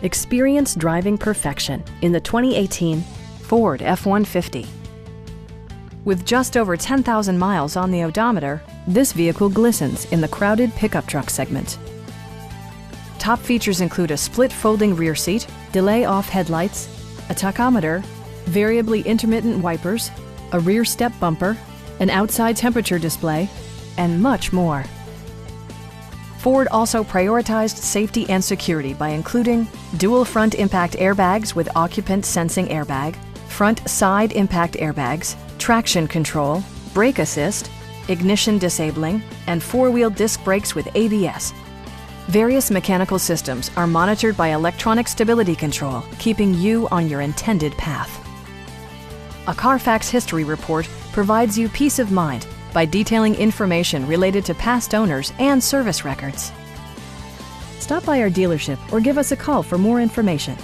Experience driving perfection in the 2018 Ford F-150. With just over 10,000 miles on the odometer, this vehicle glistens in the crowded pickup truck segment. Top features include a split folding rear seat, delay-off headlights, a tachometer, variably intermittent wipers, a rear step bumper, an outside temperature display, and much more. Ford also prioritized safety and security by including dual front impact airbags with occupant sensing airbag, front side impact airbags, traction control, brake assist, ignition disabling, and four-wheel disc brakes with ABS. Various mechanical systems are monitored by electronic stability control, keeping you on your intended path. A Carfax history report provides you peace of mind by detailing information related to past owners and service records. Stop by our dealership or give us a call for more information.